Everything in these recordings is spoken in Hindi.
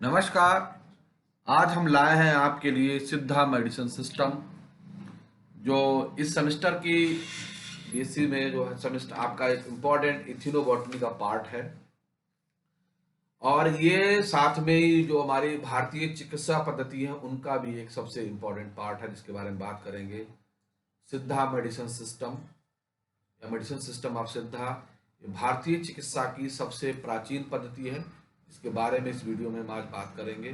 नमस्कार। आज हम लाए हैं आपके लिए सिद्धा मेडिसिन सिस्टम, जो इस सेमेस्टर की बीएससी में जो है सेमेस्टर आपका एक इम्पॉर्टेंट इथिनोबॉटनी का पार्ट है। और ये साथ में ही जो हमारी भारतीय चिकित्सा पद्धति है उनका भी एक सबसे इम्पॉर्टेंट पार्ट है, जिसके बारे में बात करेंगे। सिद्धा मेडिसिन सिस्टम या मेडिसिन सिस्टम ऑफ सिद्धा ये भारतीय चिकित्सा की सबसे प्राचीन पद्धति है। इसके बारे में इस वीडियो में हम आज बात करेंगे।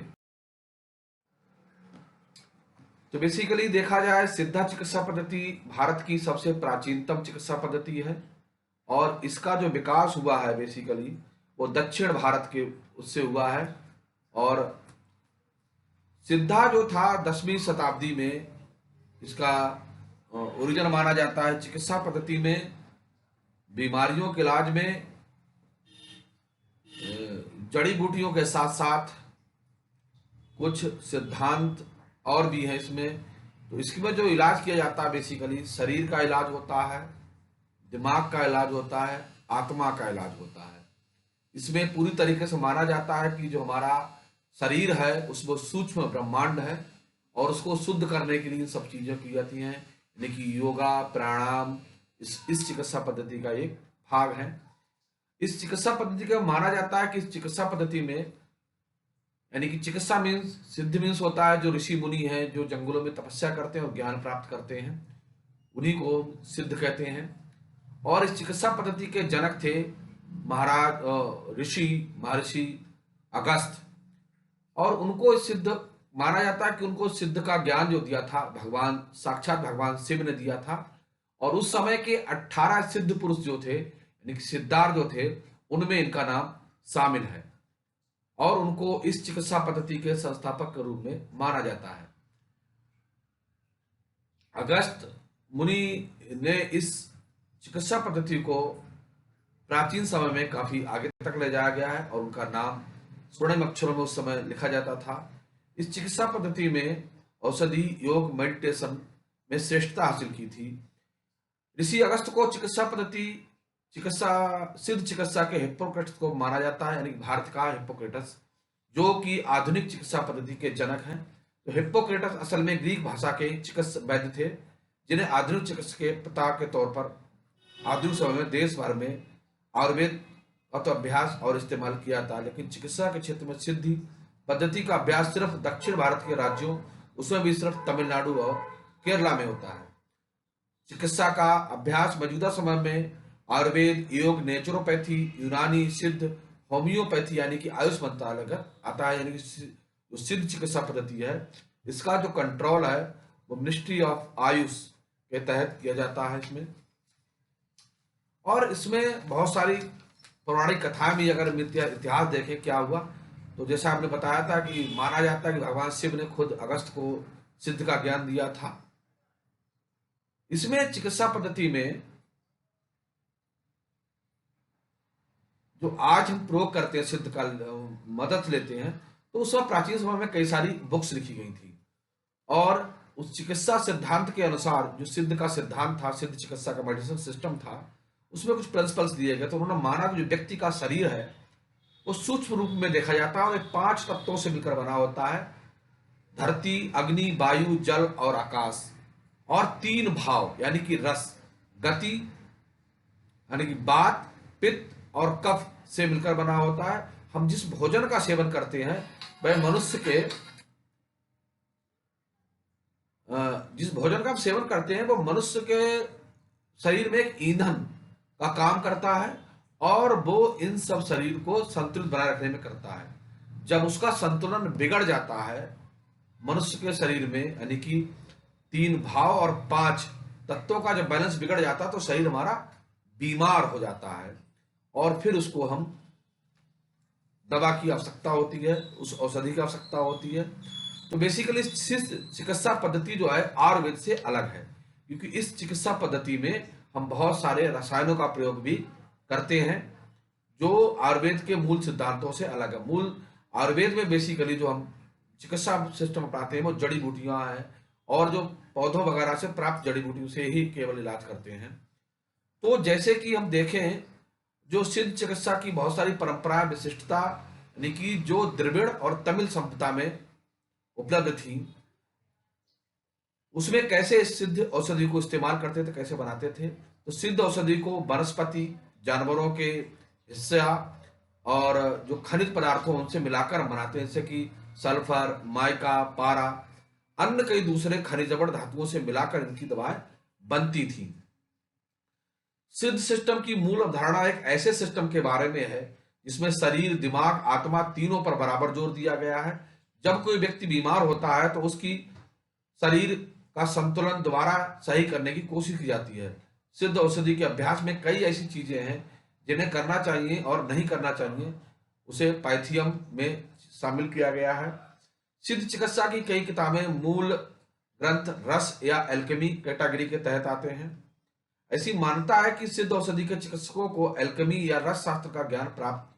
तो बेसिकली देखा जाए, सिद्धा चिकित्सा पद्धति भारत की सबसे प्राचीनतम चिकित्सा पद्धति है। और इसका जो विकास हुआ है बेसिकली वो दक्षिण भारत के उससे हुआ है। और सिद्धा जो था 10वीं शताब्दी में इसका ओरिजिन माना जाता है। चिकित्सा पद्धति में बीमारियों के इलाज में जड़ी बूटियों के साथ साथ कुछ सिद्धांत और भी हैं इसमें। तो इसमें जो इलाज किया जाता है बेसिकली शरीर का इलाज होता है, दिमाग का इलाज होता है, आत्मा का इलाज होता है। इसमें पूरी तरीके से माना जाता है कि जो हमारा शरीर है उसमें सूक्ष्म ब्रह्मांड है और उसको शुद्ध करने के लिए इन सब चीज़ें की जाती हैं, यानी कि योगा प्राणायाम इस चिकित्सा पद्धति का एक भाग है। इस चिकित्सा पद्धति का माना जाता है कि इस चिकित्सा पद्धति में, यानी कि चिकित्सा मीन्स सिद्ध मीन्स होता है जो ऋषि मुनि हैं जो जंगलों में तपस्या करते हैं और ज्ञान प्राप्त करते हैं, उन्हीं को सिद्ध कहते हैं। और इस चिकित्सा पद्धति के जनक थे महाराज ऋषि महर्षि अगस्त्य। और उनको सिद्ध माना जाता है कि उनको सिद्ध का ज्ञान जो दिया था भगवान साक्षात भगवान शिव ने दिया था। और उस समय के 18 सिद्ध पुरुष जो थे, यानी कि सिद्धार्थ जो थे, उनमें इनका नाम शामिल है और उनको इस चिकित्सा पद्धति के संस्थापक के रूप में माना जाता है। अगस्त मुनि ने इस चिकित्सा पद्धति को प्राचीन समय में काफी आगे तक ले जाया गया है और उनका नाम स्वर्णिम अक्षरों में उस समय लिखा जाता था। इस चिकित्सा पद्धति में औषधि योग मेडिटेशन में श्रेष्ठता हासिल की थी। ऋषि अगस्त को सिद्ध चिकित्सा के हिप्पोक्रेटस को माना जाता है, यानी कि भारत का हिप्पोक्रेटस, जो कि आधुनिक चिकित्सा पद्धति के जनक हैं। तो हिप्पोक्रेटस असल में ग्रीक भाषा के चिकित्सक वैद्य थे, जिन्हें आधुनिक चिकित्सा के पिता के तौर पर आधुनिक समय में देश भर में आयुर्वेद का तो अभ्यास और इस्तेमाल किया था। लेकिन चिकित्सा के क्षेत्र में सिद्धि पद्धति का अभ्यास सिर्फ दक्षिण भारत के राज्यों, उसमें भी सिर्फ तमिलनाडु और केरला में होता है। चिकित्सा का अभ्यास मौजूदा समय में आयुर्वेद, योग, नेचुरोपैथी, यूनानी, सिद्ध, होम्योपैथी यानी कि आयुष मंत्रालय का आता है। यानी कि जो सिद्ध चिकित्सा पद्धति है इसका जो कंट्रोल है वो मिनिस्ट्री ऑफ आयुष के तहत किया जाता है इसमें। और इसमें बहुत सारी पौराणिक कथाएं भी, अगर इतिहास देखें क्या हुआ, तो जैसा आपने बताया था कि माना जाता है कि भगवान शिव ने खुद अगस्त को सिद्ध का ज्ञान दिया था। इसमें चिकित्सा पद्धति में जो आज हम प्रयोग करते हैं, सिद्ध का मदद लेते हैं, तो उस समय प्राचीन समय में कई सारी बुक्स लिखी गई थी। और उस चिकित्सा सिद्धांत के अनुसार जो सिद्ध का सिद्धांत था, सिद्ध चिकित्सा का मेडिसिन सिस्टम था, उसमें कुछ प्रिंसिपल्स दिए गए। तो उन्होंने माना कि जो व्यक्ति का शरीर है वो सूक्ष्म रूप में देखा जाता है और 5 तत्वों से मिलकर बना होता है: धरती, अग्नि, वायु, जल और आकाश। और 3 भाव यानी कि रस, गति यानी कि वात, पित्त और कफ से मिलकर बना होता है। हम जिस भोजन का सेवन करते हैं वह मनुष्य के जिस भोजन का हम सेवन करते हैं वो मनुष्य के शरीर में एक ईंधन का काम करता है और वो इन सब शरीर को संतुलित बनाए रखने में करता है। जब उसका संतुलन बिगड़ जाता है मनुष्य के शरीर में, यानी कि 3 भाव और 5 तत्वों का जब बैलेंस बिगड़ जाता है तो शरीर हमारा बीमार हो जाता है और फिर उसको हम दवा की आवश्यकता होती है, उस औषधि की आवश्यकता होती है। तो बेसिकली चिकित्सा पद्धति जो है आयुर्वेद से अलग है, क्योंकि इस चिकित्सा पद्धति में हम बहुत सारे रसायनों का प्रयोग भी करते हैं जो आयुर्वेद के मूल सिद्धांतों से अलग है। मूल आयुर्वेद में बेसिकली जो हम चिकित्सा सिस्टम अपनाते हैं वो जड़ी बूटियां हैं और जो पौधों वगैरह से प्राप्त जड़ी बूटियों से ही केवल इलाज करते हैं। तो जैसे कि हम देखें, जो सिद्ध चिकित्सा की बहुत सारी परंपराएं, विशिष्टता यानी कि जो द्रविड़ और तमिल सभ्यता में उपलब्ध थी, उसमें कैसे सिद्ध औषधि को इस्तेमाल करते थे, कैसे बनाते थे। तो सिद्ध औषधि को वनस्पति, जानवरों के हिस्सा और जो खनिज पदार्थों उनसे मिलाकर बनाते हैं, जैसे कि सल्फर, माइका, पारा, अन्य कई दूसरे खनिजवड़ धातुओं से मिलाकर इनकी दवाएं बनती थी। सिद्ध सिस्टम की मूल अवधारणा एक ऐसे सिस्टम के बारे में है जिसमें शरीर, दिमाग, आत्मा तीनों पर बराबर जोर दिया गया है। जब कोई व्यक्ति बीमार होता है तो उसकी शरीर का संतुलन दोबारा सही करने की कोशिश की जाती है। सिद्ध औषधि के अभ्यास में कई ऐसी चीजें हैं जिन्हें करना चाहिए और नहीं करना चाहिए, उसे पाइथियम में शामिल किया गया है। सिद्ध चिकित्सा की कई किताबें मूल ग्रंथ रस या एल्केमी कैटेगरी के तहत आते हैं। ऐसी मान्यता है कि सिद्ध औषधि के चिकित्सकों को एल्केमी या रस शास्त्र का ज्ञान प्राप्त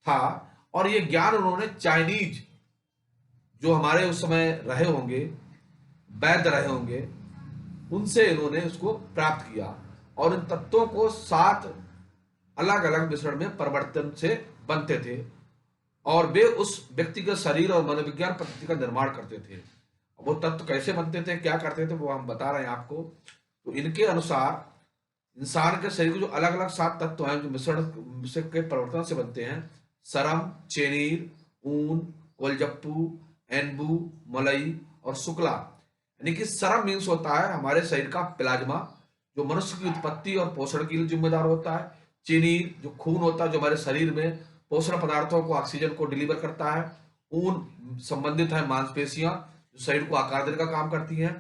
था, और यह ज्ञान उन्होंने चाइनीज जो हमारे उस समय रहे होंगे, वैद्य रहे होंगे, उनसे इन्होंने उसको प्राप्त किया, और इन तत्वों को 7 अलग अलग मिश्रण में परिवर्तन से बनते थे, और वे उस व्यक्ति के शरीर और मनोविज्ञान पद्धति का निर्माण करते थे। वो तत्व कैसे बनते थे, क्या करते थे, वो हम बता रहे हैं आपको। तो इनके अनुसार इंसान के शरीर के जो अलग अलग 7 तत्व हैं जो मिश्रण के परिवर्तन से बनते हैं, सरम, चेनीर, ऊन, कोलजप्पू, एनबू, मलई और शुक्ला। यानी कि सरम मीन्स होता है हमारे शरीर का प्लाज्मा जो मनुष्य की उत्पत्ति और पोषण के लिए जिम्मेदार होता है। चीनीर जो खून होता है जो हमारे शरीर में पोषण पदार्थों को, ऑक्सीजन को डिलीवर करता है। ऊन संबंधित है मांसपेशियां जो शरीर को आकार देने का काम करती हैं।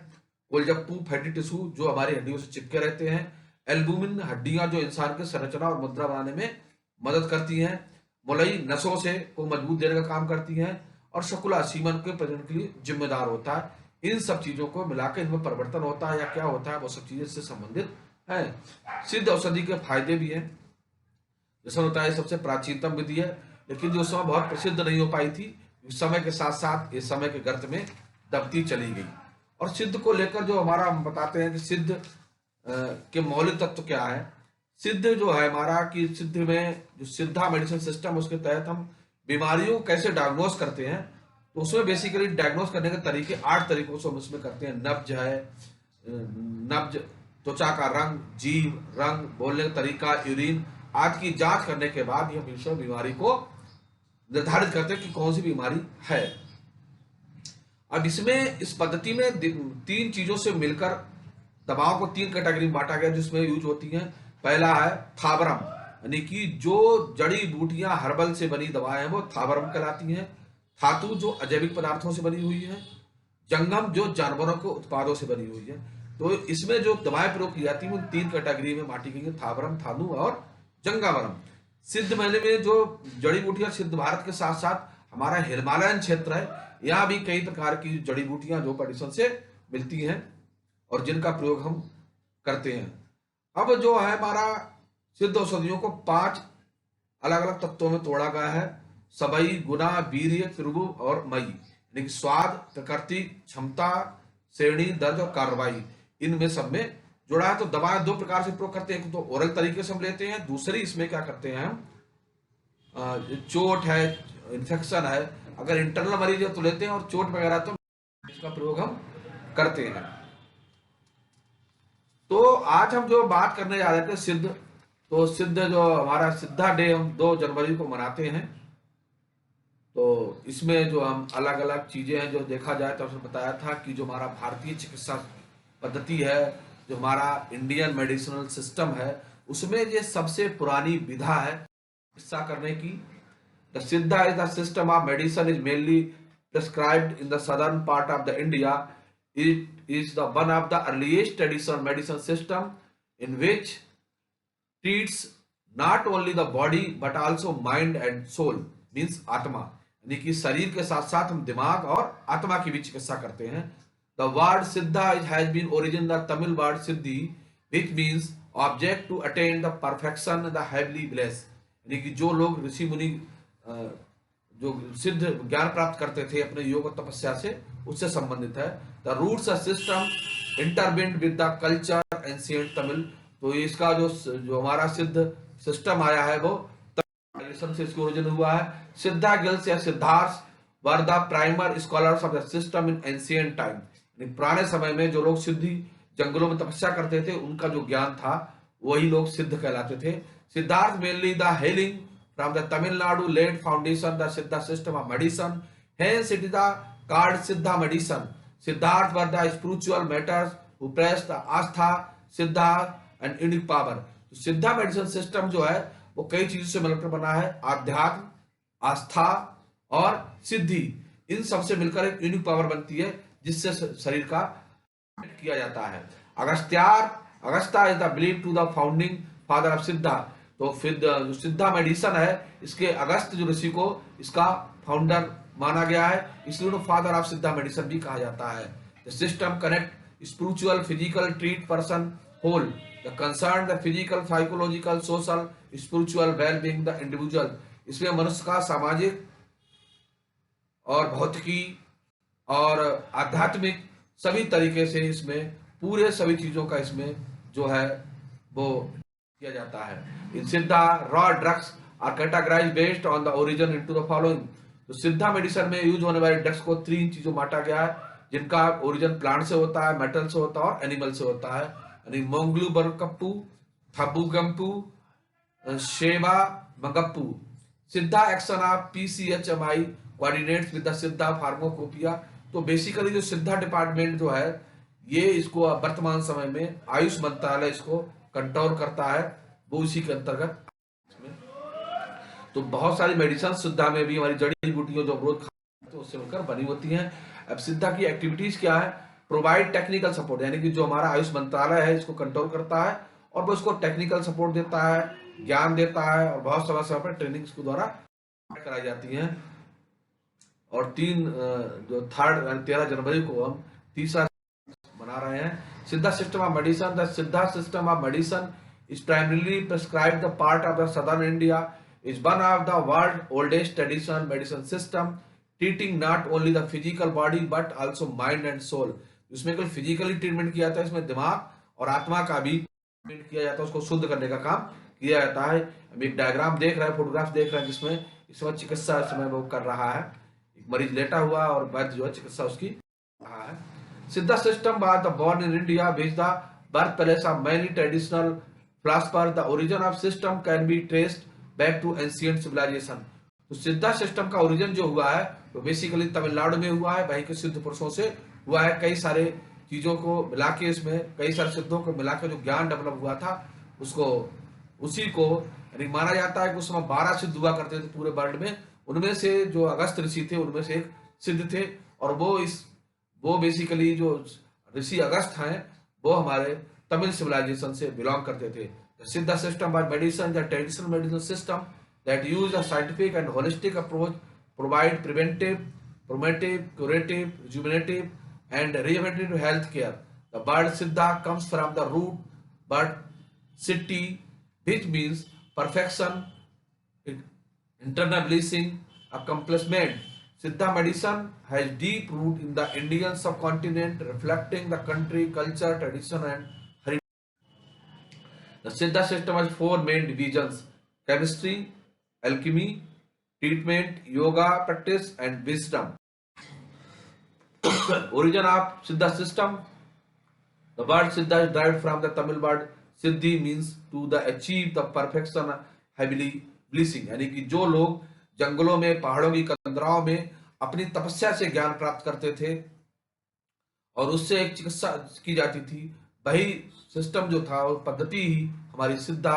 कोलजप्पू फैटी टिश्यू जो हमारी हड्डियों से चिपके रहते हैं। एल्बुमिन हड्डियां जो इंसान के संरचना और मुद्रा बनाने में मदद करती हैं। मोलई नसों से को मजबूत देने का काम करती हैं। और शुक्ला सीमन के प्रजनन के लिए जिम्मेदार होता है। इन सब चीजों को मिलाकर इनमें परिवर्तन होता है या क्या होता है, वो सब चीजें इससे संबंधित है। सिद्ध औषधि के फायदे भी हैं। जैसा होता है सबसे प्राचीनतम विधि है, लेकिन जो उस समय बहुत प्रसिद्ध नहीं हो पाई थी, समय के साथ साथ इस समय के गर्त में दबती चली गई। और सिद्ध को लेकर जो हमारा हम बताते हैं कि सिद्ध के मौलिक तत्व क्या है। सिद्ध जो है हमारा कि सिद्ध में जो सिद्धा मेडिसिन सिस्टम, उसके तहत हम बीमारियों को कैसे डायग्नोस करते हैं। तो उसमें बेसिकली डायग्नोस करने के तरीके 8 तरीकों से हम उसमें करते हैं। नब्ज है, नब्ज, त्वचा का रंग, जीभ रंग, बोलने का तरीका, यूरिन आदि की जांच करने के बाद हम बीमारी को निर्धारित करते हैं कि कौन सी बीमारी है। अब इसमें इस पद्धति में 3 चीजों से मिलकर दवाओं को 3 कैटेगरी में बांटा गया जिसमें यूज होती हैं। पहला है थावरम, यानी कि जो जड़ी बूटियां हर्बल से बनी दवाएं हैं वो थावरम कहलाती हैं। धातु जो अजैविक पदार्थों से बनी हुई है। जंगम जो जानवरों के उत्पादों से बनी हुई है। तो इसमें जो दवाएं प्रयोग की जाती है उन 3 कैटेगरी में बांटी गई है, थावरम, थानु और जंगावरम। सिद्ध मेले में जो जड़ी बूटियां, सिद्ध भारत के साथ साथ हमारा हिमालयन क्षेत्र है, यहाँ भी कई प्रकार की जड़ी बूटियां जो मेडिसिन से मिलती हैं और जिनका प्रयोग हम करते हैं। अब जो है हमारा सिद्ध औषधियों को 5 अलग अलग तत्वों में तोड़ा गया है। सबई, गुना, वीर्य, त्रिभु और मई, यानी कि स्वाद, प्रकृति, क्षमता, श्रेणी, दर्ज और कार्रवाई, इनमें सब में जुड़ा है। तो दवाएं 2 प्रकार से प्रयोग करते हैं, तो ओरल तरीके से हम लेते हैं, दूसरी इसमें क्या करते हैं हम, चोट है, इन्फेक्शन है, अगर इंटरनल मरीज है तो लेते हैं, और चोट वगैरह तो इसका प्रयोग हम करते हैं। तो आज हम जो बात करने जा रहे थे सिद्ध, तो सिद्ध जो हमारा सिद्धा डे हम 2 जनवरी को मनाते हैं। तो इसमें जो हम अलग अलग चीजें हैं जो देखा जाए तो उसने बताया था कि जो हमारा भारतीय चिकित्सा पद्धति है, जो हमारा इंडियन मेडिसिनल सिस्टम है, उसमें ये सबसे पुरानी विधा है चिकित्सा करने की। द सिद्धा is the system of medicine is mainly prescribed in the southern part of the India. It is the one of the earliest traditional medicine system in which treats not only the body but also mind and soul, means आत्मा, यानी कि शरीर के साथ साथ हम दिमाग और आत्मा की भी चिकित्सा करते हैं। The word siddha has been origin the Tamil word siddhi, which means object to attain the perfection, the heavenly bliss, यानी कि जो लोग ऋषि मुनि जो सिद्ध ज्ञान प्राप्त करते थे अपने योग और तपस्या से, उससे संबंधित है। The roots system intertwined with the culture ancient Tamil. तो इसका जो हमारा सिद्ध सिस्टम आया है वो मेडिसिन से इसका ओरिजिन हुआ है। सिद्धा गिल्स या Siddharth were the primer scholars of the system in ancient time. पुराने समय में जो लोग सिद्धि जंगलों में तपस्या करते थे, उनका जो ज्ञान था वही लोग सिद्ध कहलाते थे। Siddhars mainly the hailing from the Tamil Nadu laid foundation the Siddha system of medicine, hence it is the card Siddha medicine. Siddhars were the spiritual matters who press the ashta Siddha and unique power. Siddha medicine system जो है वो कई चीजों से मिलकर बना है, आध्यात्म, आस्था और सिद्धि, इन सबसे मिलकर एक यूनिक पावर बनती है जिससे शरीर का किया जाता है। Agastya is the believe to the founding father of Siddha. तो फिर जो सिद्धा मेडिसिन है, इसके अगस्त जो ऋषि को इसका फाउंडर माना गया है, इसलिए उन्हें फादर ऑफ सिद्धा मेडिसिन भी कहा जाता है। The system connect spiritual physical treat person whole the concern the physical psychological social spiritual well being the individual. इसमें मनुष्य का सामाजिक और भौतिकी और आध्यात्मिक सभी तरीके से इसमें पूरे सभी चीजों का इसमें जो है वो किया जाता है। In Siddha raw drugs are categorised based on the origin into the following. तो सिद्धा मेडिसिन में यूज होने वाले ड्रग्स को 3 चीजों में बांटा गया है, जिनका ओरिजिन प्लांट से होता है, मेटल से होता है और एनिमल से होता है। यानी मोंगलू बरकप्पू, थबुगम्पू, शेबा मगप्पू। Siddha action of PCHMI coordinates with the Siddha pharmacopoeia. तो बेसिकली जो सिद्धा डिपार्टमेंट जो है ये इसको वर्तमान समय में आयुष मंत्रालय इसको कंट्रोल करता है, वो इसी के अंतर्गत। तो बहुत सारी मेडिसिन सिद्धा में भी हमारी जड़ी बूटियों जो ग्रोथ तो उससे मिलकर बनी होती हैं। अब सिद्धा की एक्टिविटीज क्या है? प्रोवाइड टेक्निकल सपोर्ट, यानी कि जो हमारा आयुष मंत्रालय है इसको कंट्रोल करता है और वो इसको टेक्निकल सपोर्ट देता है, ज्ञान देता है और बहुत समय पर ट्रेनिंग इसके द्वारा कराई जाती है। और 13 जनवरी को हम तीसरा बना रहे हैं। सिद्धा system of medicine. The Siddha system of medicine is primarily prescribed the part of the southern India, is one of the world's oldest traditional medicine system, treating not only the physical body but also mind and soul। इसमें केवल फिजिकली ट्रीटमेंट किया जाता है, इसमें दिमाग और आत्मा का भी ट्रीटमेंट किया जाता है, उसको शुद्ध करने का काम किया जाता है। हम एक डायग्राम देख रहे हैं, फोटोग्राफ देख रहे हैं, जिसमें इस समय चिकित्सा इस समय वो कर रहा है, एक मरीज लेटा हुआ और वैद्य जो है चिकित्सा उसकी रहा है। Siddha system by the born in India which the birth place of many traditional philosopher. The origin of system can be traced back to ancient civilisation. तो सिद्धा सिस्टम का ओरिजिन जो हुआ है वो बेसिकली तमिलनाडु में हुआ है, वहीं के सिद्ध पुरुषों से हुआ है। कई सारे चीजों को मिला के, इसमें कई सारे सिद्धों को मिला के जो ज्ञान डेवलप हुआ था उसको उसी को यानी माना जाता है कि उस समय 12 सिद्ध हुआ करते थे पूरे वर्ल्ड में। उनमें से जो अगस्त ऋषि थे उनमें से एक सिद्ध थे, और वो बेसिकली जो ऋषि अगस्त हैं वो हमारे तमिल सिविलाइजेशन से बिलोंग करते थे। The Siddha system by medicine, the traditional medical system that use a scientific and holistic approach, provide preventive, promotive, curative, rejuvenative, and regenerative health care. The word Siddha comes from the root word Siddhi, which means perfection, internal blessing, accomplishment. Siddha medicine has deep root in the Indian subcontinent, reflecting the country, culture, tradition, and the Siddha system has 4 main divisions: chemistry, alchemy, treatment, yoga practice, and wisdom. Origin of Siddha system. The word Siddha is derived from the Tamil word Siddhi, means to the achieve the perfection heavily blessing। यानी कि जो लोग जंगलों में, पहाड़ों की कंदराओं में अपनी तपस्या से ज्ञान प्राप्त करते थे और उससे एक चिकित्सा की जाती थी, वही सिस्टम जो था वो पद्धति ही हमारी सिद्धा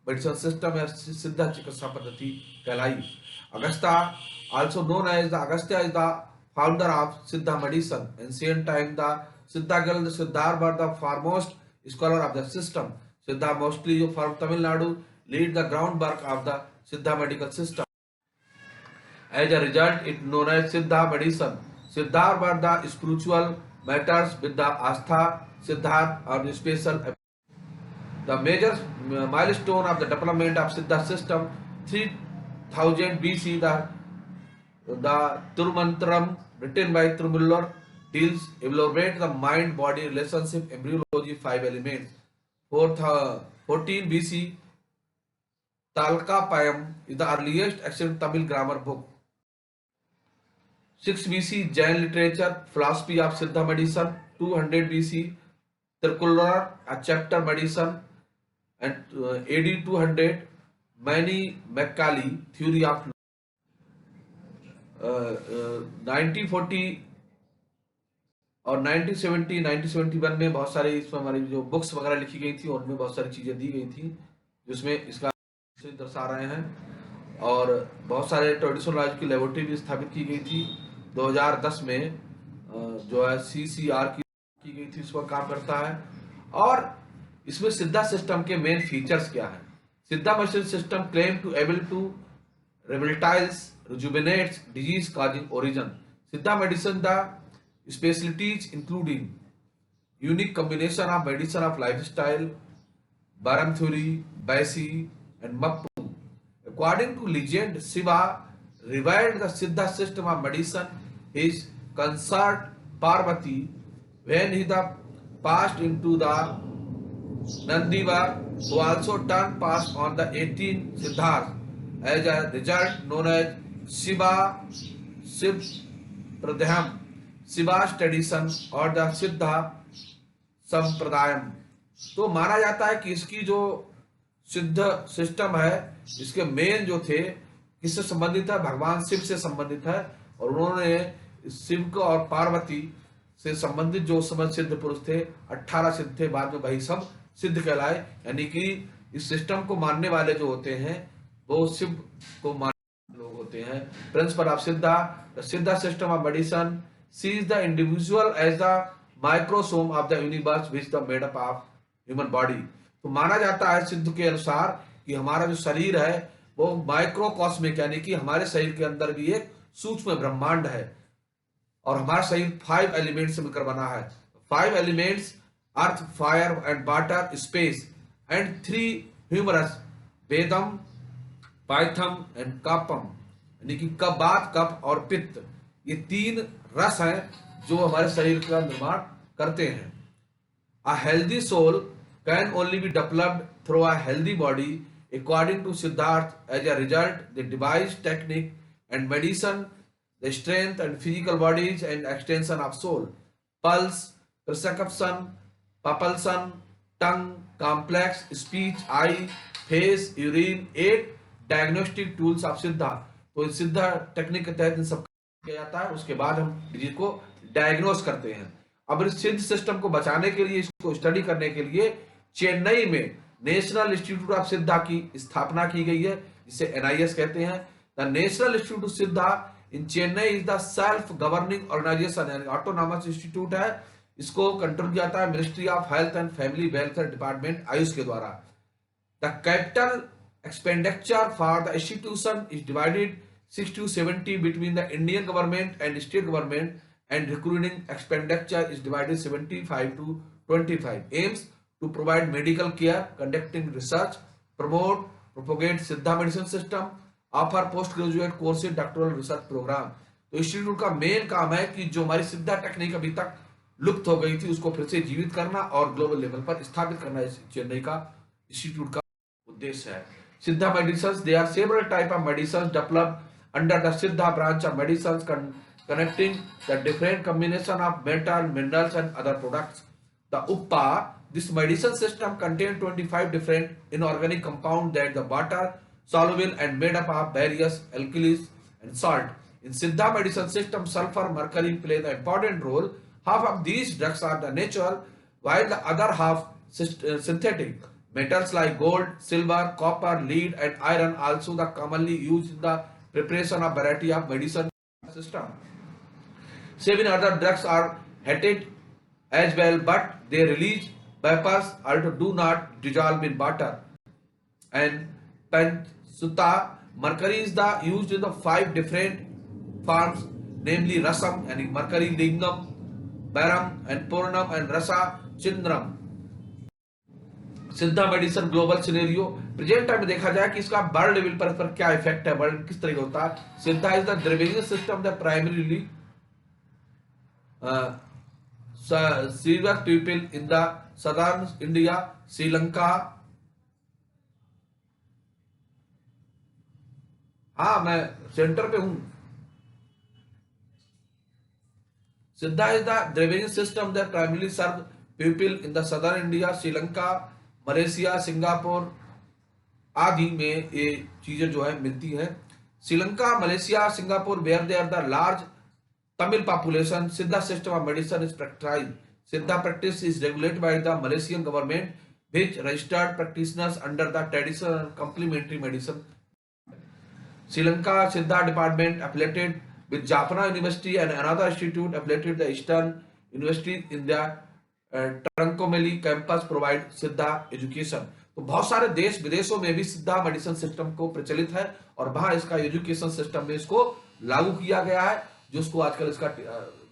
मेडिसिन सिस्टम है, सिद्धा चिकित्सा पद्धति कहलाई। Agasta also known as the Agastya is the founder of Siddha medicine. Ancient time the Siddha guild Siddhar were the foremost scholar of the system. Siddha mostly जो from Tamil Nadu lead the ground work of the Siddha medical system. As a result it known as Siddha medicine. Siddhar were the spiritual matters with the Astha, Siddharth or the special. The major milestone of the development of Siddha system, 3000 BC, the Tirumantram written by Tirumular deals elaborate the mind-body relationship, embryology, 5 elements. 14 BC, Talkapayam is the earliest ancient Tamil grammar book. 6 BC Jain literature, philosophy of Siddha medicine. 200 BC Tirkular, a chapter medicine, and AD 200 Mani Macaulay, theory of 1940 और 1970 1971 में बहुत सारी इसमें हमारी जो बुक्स वगैरह लिखी गई थी और उनमें बहुत सारी चीज़ें दी गई थी जिसमें इसका दर्शा रहे हैं। और बहुत सारे ट्रेडिशनल नॉलेज की लेबोरेटरी भी स्थापित की गई थी। 2010 में जो है CCR की गई थी, उस पर काम करता है। और इसमें सिद्धा सिस्टम के मेन फीचर्स क्या है? Siddha machine system claim to able to rehabilitates, rejuvenates disease causing origin. Siddha medicine, the specialties including unique combination of medicine of lifestyle, Baram theory, Baisi, and Mappu. According to legend, Shiva revived the Siddha system of medicine. His consort Parvati, when he passed into the Nandivar, who also turned past on the 18 Siddhas, as a result known as Shiv Pradham, Shiva's tradition और द सिद्धा संप्रदायम। तो माना जाता है कि इसकी जो सिद्ध सिस्टम है, इसके मेन जो थे किससे संबंधित है? भगवान शिव से संबंधित है। और उन्होंने शिव को और पार्वती से संबंधित जो समय सिद्ध पुरुष थे, 18 सिद्ध थे, बाद में वही सब सिद्ध कहलाए। यानी कि इस सिस्टम को मानने वाले जो होते हैं वो शिव को मानने लोग होते हैं। Principle of Siddha, the Siddha system of medicine sees the individual as the microcosm of the universe which the made up of human body. तो माना जाता है सिद्ध के अनुसार कि हमारा जो शरीर है वो माइक्रोकॉस्मिक, यानी कि हमारे शरीर के अंदर भी एक सूक्ष्म ब्रह्मांड है। और हमारा शरीर 5 एलिमेंट्स से मिलकर बना है। 5 elements earth, fire and water, space, and 3 humours, vatham, pitham and kapham, यानी कि कबात, कप और पित्त। ये 3 रस हैं जो हमारे शरीर का निर्माण करते हैं। A healthy soul can only be developed through a healthy body, according to Siddharth. As a result, the device, technique, and medicine, the strength and physical bodies and extension of soul, pulse, perception, propulsion, tongue, complex speech, eye, face, urine, 8 diagnostic tools of Siddha. तो इस सिद्धा टेक्निक के तहत इन सब किया जाता है। उसके बाद हम डिजीज को डायग्नोस करते हैं। अब इस सिद्ध सिस्टम को बचाने के लिए, इसको स्टडी करने के लिए चेन्नई में नेशनल इंस्टीट्यूट ऑफ सिद्धा की स्थापना की गई है, जिसे NIS कहते हैं। The national institute of Siddha in Chennai is the self governing organisation, यानी ऑटोनॉमस इंस्टीट्यूट है। इसको कंट्रोल किया जाता है ministry of health and family welfare department, AYUSH के द्वारा। The capital expenditure for the institution is divided 60-70 between the Indian government and state government, and recruiting expenditure is divided 75-25. Aims to provide medical care, conducting research, promote, propagate Siddha medicine system, offer postgraduate courses, doctoral research program. तो इंस्टीट्यूट का मेन काम है कि जो हमारी सिद्धा टेक्निक अभी तक लुप्त हो गई थी उसको फिर से जीवित करना और ग्लोबल लेवल पर स्थापित करना इस चेन्नई का इंस्टीट्यूट का उद्देश्य है। Siddha medicines, there are several types of medicines developed under the Siddha branch of medicines, connecting the different combination of metal, minerals and other products. The Uppa, this medicine system contains 25 different inorganic compounds that the water soluble and made up of various alkalis and salt. In Siddha medicine system, sulfur, mercury play the important role. Half of these drugs are the natural, while the other half synthetic. Metals like gold, silver, copper, lead and iron also the commonly used in the preparation of variety of medicine system. 7 other drugs are hated as well, but they release vapors also do not dissolve in water. And Panchsutta, mercury is the used in the 5 different forms, namely rasam and mercury, lignum, baram and purnam and rasa chindram. सिद्धा medicine global scenario, present time में देखा जाए कि इसका वर्ल्ड लेवल पर क्या इफेक्ट है, वर्ल्ड किस तरह का होता है। Siddha is the driving system the primarily serve people in the southern India, Sri Lanka, हाँ, मैं सेंटर पे हूँ। सिद्धा is the drainage system that primarily serve people in the southern India, Sri Lanka, Malaysia, Singapore आदि में ये चीजें जो है मिलती है। Sri Lanka, Malaysia, Singapore, where they are the large Tamil population, Siddha system of medicine is practiced. Siddha practice is regulated by the Malaysian government, which registered practitioners under the traditional and complementary medicine. Sri Lanka Siddha department affiliated with Jaffna University and another institute affiliated with the Eastern University in the Trincomalee campus provide सिद्धा एजुकेशन। तो बहुत सारे देश विदेशों में भी सिद्धा मेडिसिन सिस्टम को प्रचलित है और वहां इसका एजुकेशन सिस्टम में इसको लागू किया गया है, जो उसको आजकल इसका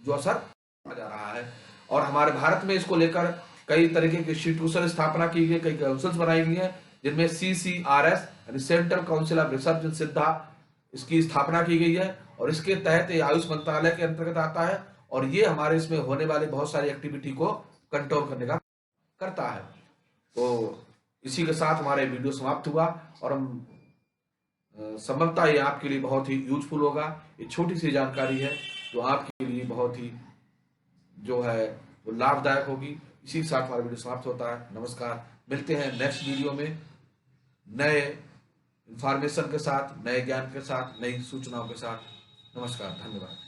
जो असर जा रहा है। और हमारे भारत में इसको लेकर कई तरीके के इंस्टीट्यूशन स्थापना की गई, कई काउंसिल्स बनाई गई हैं, जिनमें CCRS यानी सेंट्रल काउंसिल ऑफ रिसर्च इन सिद्धा इसकी स्थापना की गई है और इसके तहत ये आयुष मंत्रालय के अंतर्गत आता है और ये हमारे इसमें होने वाले बहुत सारी एक्टिविटी को कंट्रोल करने का करता है। तो इसी के साथ हमारा वीडियो समाप्त हुआ और हम संभवतः ये आपके लिए बहुत ही यूजफुल होगा। ये छोटी सी जानकारी है जो आपके लिए बहुत ही जो है वो लाभदायक होगी। इसी के साथ हमारा वीडियो समाप्त होता है। नमस्कार, मिलते हैं नेक्स्ट वीडियो में नए इंफॉर्मेशन के साथ, नए ज्ञान के साथ, नई सूचनाओं के साथ। नमस्कार, धन्यवाद।